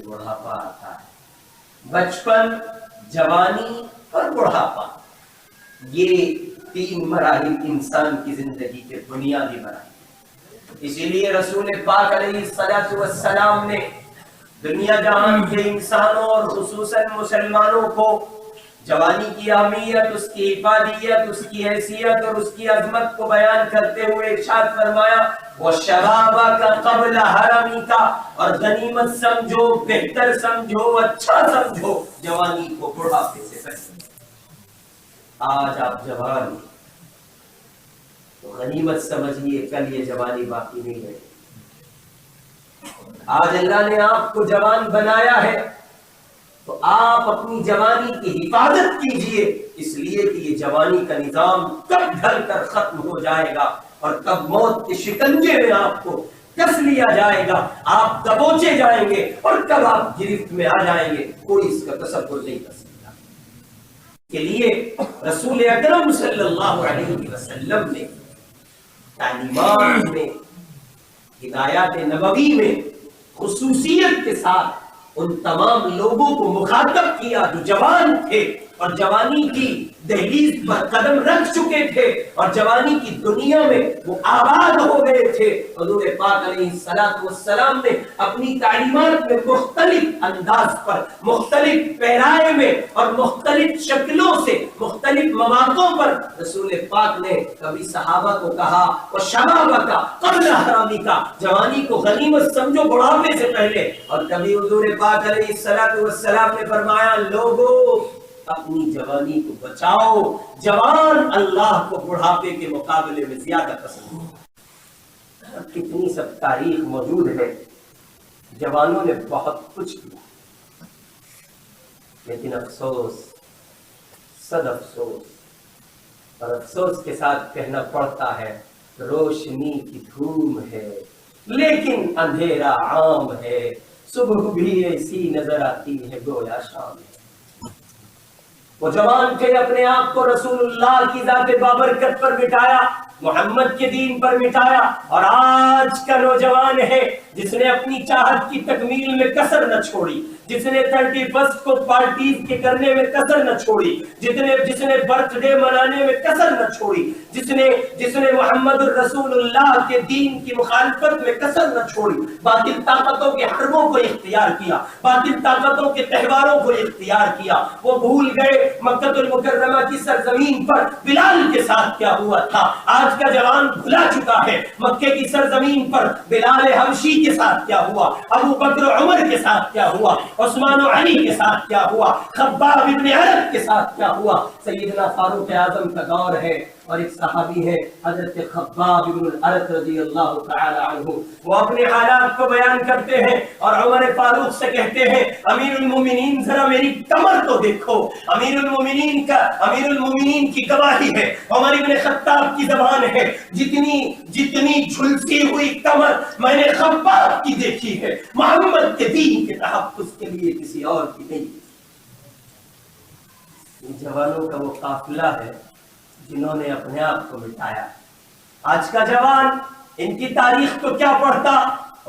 بڑھاپا آتا ہے۔ بچپن، جوانی اور بڑھاپا، یہ تین مراحل انسان کی زندگی کے بنیادی مراحل۔ اسی لیے رسول پاک علیہ الصلوۃ والسلام نے دنیا جہان کے انسانوں اور خصوصاً مسلمانوں کو جوانی کی اہمیت، اس کی افادیت، اس کی حیثیت اور اس کی عظمت کو بیان کرتے ہوئے ارشاد فرمایا وَشَبَابَكَ قَبْلَ حَرَمِكَ، اور غنیمت سمجھو، بہتر سمجھو، اچھا سمجھو جوانی کو بڑھاپے سے پہلے۔ آج آپ جوان ہیں تو غنیمت سمجھیے، کل یہ جوانی باقی نہیں رہے۔ آج اللہ نے آپ کو جوان بنایا ہے تو آپ اپنی جوانی کی حفاظت کیجئے، اس لیے کہ یہ جوانی کا نظام کب ڈھل کر ختم ہو جائے گا اور کب موت کے شکنجے میں آپ کو کس لیا جائے گا، آپ دبوچے جائیں گے اور کب آپ گرفت میں آ جائیں گے، کوئی اس کا تصور نہیں کر سکتا۔ کے لیے رسول اکرم صلی اللہ علیہ وسلم نے تعلیمات میں، ہدایات نبوی میں خصوصیت کے ساتھ ان تمام لوگوں کو مخاطب کیا جو جوان تھے اور جوانی کی دہلیز پر قدم رکھ چکے تھے اور جوانی کی دنیا میں وہ آباد ہو گئے تھے۔ حضور پاک علیہ الصلوۃ والسلام نے اپنی تعلیمات میں مختلف انداز پر، مختلف پیرائے میں اور مختلف شکلوں سے، مختلف مواقعوں پر رسول پاک نے کبھی صحابہ کو کہا وَشَبَابَكَ قَبْلَ حَرَمِكَ، جوانی کو غنیمت سمجھو بڑھاپے سے پہلے، اور کبھی حضور پاک علیہ الصلوۃ والسلام نے فرمایا لوگوں اپنی جوانی کو بچاؤ، جوان اللہ کو بڑھاپے کے مقابلے میں زیادہ پسند ہے۔ کتنی سب تاریخ موجود ہے، جوانوں نے بہت کچھ کیا، لیکن افسوس، صد افسوس، اور افسوس کے ساتھ کہنا پڑتا ہے روشنی کی دھوم ہے لیکن اندھیرا عام ہے، صبح بھی ایسی نظر آتی ہے گویا شام ہے۔ وہ جوان تھے، اپنے آپ کو رسول اللہ کی ذات بابرکت پر مٹایا، محمد کے دین پر مٹایا، اور آج کا نوجوان ہے جس نے اپنی چاہت کی تکمیل میں کسر نہ چھوڑی، جس نے 31 کو پارٹیز کے کرنے میں کسر نہ چھوڑی، جس نے برتھ ڈے منانے میں کسر نہ چھوڑی، جس نے محمد الرسول اللہ کے دین کی مخالفت میں کسر نہ چھوڑی، باطل طاقتوں کے حربوں کو اختیار کیا، باطل طاقتوں کے تہواروں کو اختیار کیا۔ وہ بھول گئے مکہ المکرمہ کی سرزمین پر بلال کے ساتھ کیا ہوا تھا۔ آج کا جوان بھلا چکا ہے مکے کی سرزمین پر بلال حبشی کے ساتھ کیا ہوا، ابو بکر عمر کے ساتھ کیا ہوا، عثمان و علی کے ساتھ کیا ہوا، خباب ابن عرب کے ساتھ کیا ہوا۔ سیدنا فاروق اعظم کا دور ہے اور ایک صحابی ہے حضرت خباب ابن الارت رضی اللہ تعالی عنہ، وہ اپنے حالات کو بیان کرتے ہیں اور عمر فاروق سے کہتے ہیں امیر المومنین ذرا میری کمر تو دیکھو۔ امیر المومنین کی گواہی ہے، عمر ابن خطاب کی زبان ہے، جتنی جھلسی ہوئی کمر میں نے خباب کی دیکھی ہے، محمد کے دین کے تحفظ کے لیے کسی اور کی نہیں۔ ان جوانوں کا وہ قافلہ ہے جنہوں نے اپنے آپ کو مٹایا۔ آج کا جوان ان کی تاریخ کو کیا پڑھتا،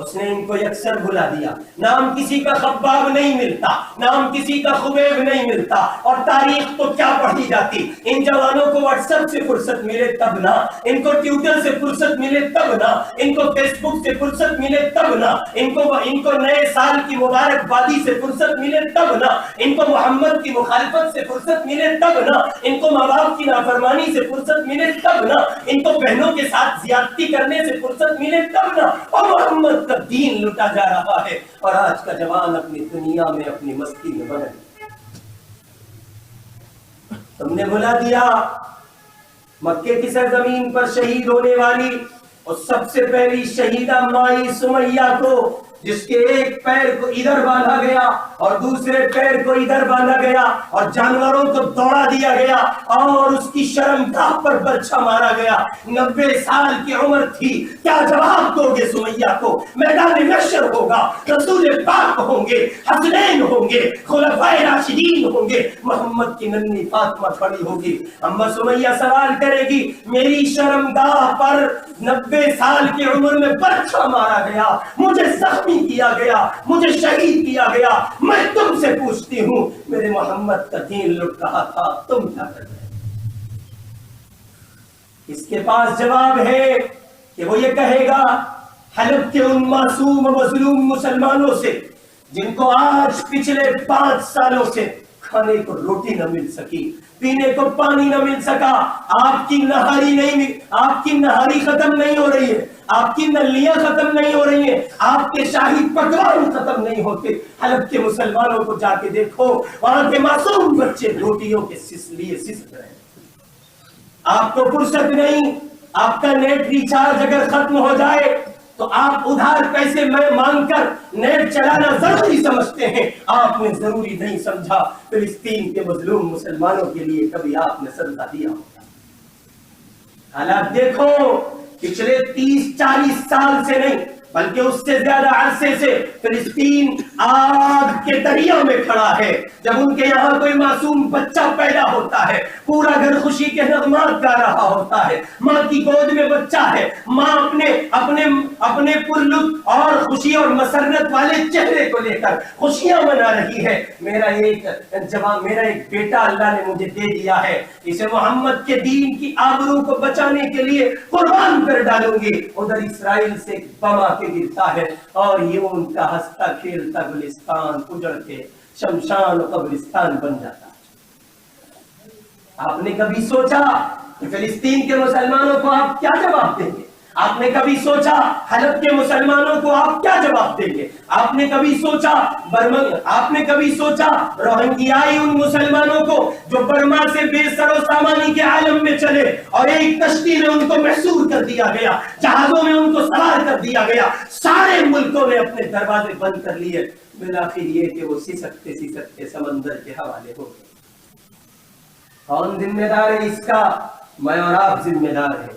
اس نے ان کو یکسر بھلا دیا۔ نام کسی کا خباب نہیں ملتا، نام کسی کا خبیب نہیں ملتا، اور تاریخ تو کیا پڑھی جاتی۔ ان جوانوں کو واٹس ایپ سے فرصت ملے تب نہ، ان کو ٹویٹر سے فرصت ملے تب نہ، ان کو فیس بک سے فرصت ملے تب نہ، ان کو نئے سال کی مبارکبادی سے فرصت ملے تب نہ، ان کو محمد کی مخالفت سے فرصت ملے تب نہ، ان کو ماں باپ کی نافرمانی سے فرصت ملے تب نہ، ان کو بہنوں کے ساتھ زیادتی کرنے سے فرصت ملے تب نہ، اور محمد کا دین لٹا جا رہا ہے۔ اور آج کا جوان اپنی دنیا میں اپنی مستی میں بنا، تم نے بھلا دیا مکے کی سرزمین پر شہید ہونے والی اور سب سے پہلی شہیدہ مائی سمیہ کو، جس کے ایک پیر کو ادھر باندھا گیا اور دوسرے پیر کو ادھر باندھا گیا اور جانوروں کو دوڑا دیا گیا اور اس کی شرمگاہ پر برچھا مارا گیا۔ 90 سال کی عمر تھی، کیا جواب دو گے سمیہ کو؟ میدان محشر ہوگا، رسول پاک ہوں گے، حسنین حسین ہوں گے، خلفائے راشدین ہوں گے، محمد کی ننھی فاطمہ کھڑی ہوگی، اما سمیہ سوال کرے گی میری شرمگاہ پر 90 سال کی عمر میں پرچہ مارا گیا، مجھے زخمی کیا گیا، مجھے شہید کیا گیا، میں تم سے پوچھتی ہوں میرے محمد کا دین لٹ رہا تھا، تم کیا کر رہے؟ اس کے پاس جواب ہے کہ وہ یہ کہے گا حلب کے ان معصوم و مظلوم مسلمانوں سے جن کو آج پچھلے 5 سالوں سے کھانے کو روٹی نہ مل سکی، پینے کو پانی نہ مل سکا، آپ کی نہاری ختم نہیں ہو رہی ہے، آپ کی نلیاں ختم نہیں ہو رہی ہیں، آپ کے شاہی پکوان ختم نہیں ہوتے، حلب کے مسلمانوں کو جا کے دیکھو، وہاں کے معصوم بچے روٹیوں کے لیے سسک رہے ہیں، آپ کو فرصت نہیں، آپ کا نیٹ ریچارج اگر ختم ہو جائے تو آپ ادھار پیسے میں مانگ کر نیٹ چلانا ضروری سمجھتے ہیں، آپ نے ضروری نہیں سمجھا فلسطین کے مظلوم مسلمانوں کے لیے کبھی آپ نے سجدہ دیا ہوگا۔ حالات دیکھو، پچھلے 30-40 سال سے نہیں بلکہ اس سے زیادہ عرصے سے فلسطین آگ کے دریا میں کھڑا ہے۔ جب ان کے یہاں کوئی معصوم بچہ پیدا ہوتا ہے، پورا گھر خوشی کے نغمات گا رہا ہوتا ہے، ماں کی گود میں بچہ ہے، ماں اپنے پرلطف اور خوشی اور مسرت والے چہرے کو لے کر خوشیاں منا رہی ہے، میرا ایک بیٹا اللہ نے مجھے دے دیا ہے، اسے محمد کے دین کی آبرو کو بچانے کے لیے قربان کر ڈالوں گی۔ ادھر اسرائیل سے بم آ کے گرتا ہے اور یہ ان کا ہنستا کھیلتا گلستان اجڑ کے شمشان و قبرستان بن جاتا ہے۔ آپ نے کبھی سوچا کہ فلسطین کے مسلمانوں کو آپ کیا جواب دیں گے؟ آپ نے کبھی سوچا حلب کے مسلمانوں کو آپ کیا جواب دیں گے؟ آپ نے کبھی سوچا روہنگیائی ان مسلمانوں کو جو برما سے بے سر و سامانی کے عالم میں چلے اور ایک کشتی میں ان کو محصور کر دیا گیا، جہازوں میں ان کو سوار کر دیا گیا، سارے ملکوں نے اپنے دروازے بند کر لیے، بالآخر یہ کہ وہ سسکتے سمندر کے حوالے ہو گئے۔ کون ذمہ دار ہے اس کا؟ میں اور آپ ذمہ دار ہیں۔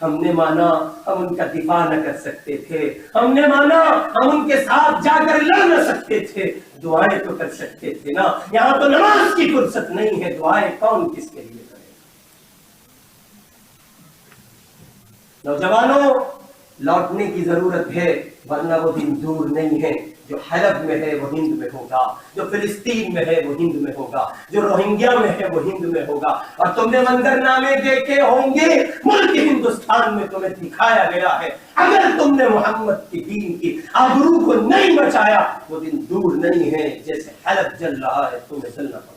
ہم نے مانا ہم ان کا دفاع نہ کر سکتے تھے، ہم نے مانا ہم ان کے ساتھ جا کر لڑ نہ سکتے تھے، دعائیں تو کر سکتے تھے نا۔ یہاں تو نماز کی فرصت نہیں ہے، دعائیں کون کس کے لیے کرے؟ نوجوانوں، لوٹنے کی ضرورت ہے، ورنہ وہ دن دور نہیں ہے۔ جو حلب میں ہے وہ ہند میں ہوگا، جو فلسطین میں ہے وہ ہند میں ہوگا، جو روہنگیا میں ہے وہ ہند میں ہوگا۔ اور تم نے منظر نامے دیکھے ہوں گے، ملک ہندوستان میں تمہیں دکھایا گیا ہے، اگر تم نے محمد کی دین کی آبرو کو نہیں بچایا وہ دن دور نہیں ہے، جیسے حلب جل رہا ہے تمہیں جلنا پڑا۔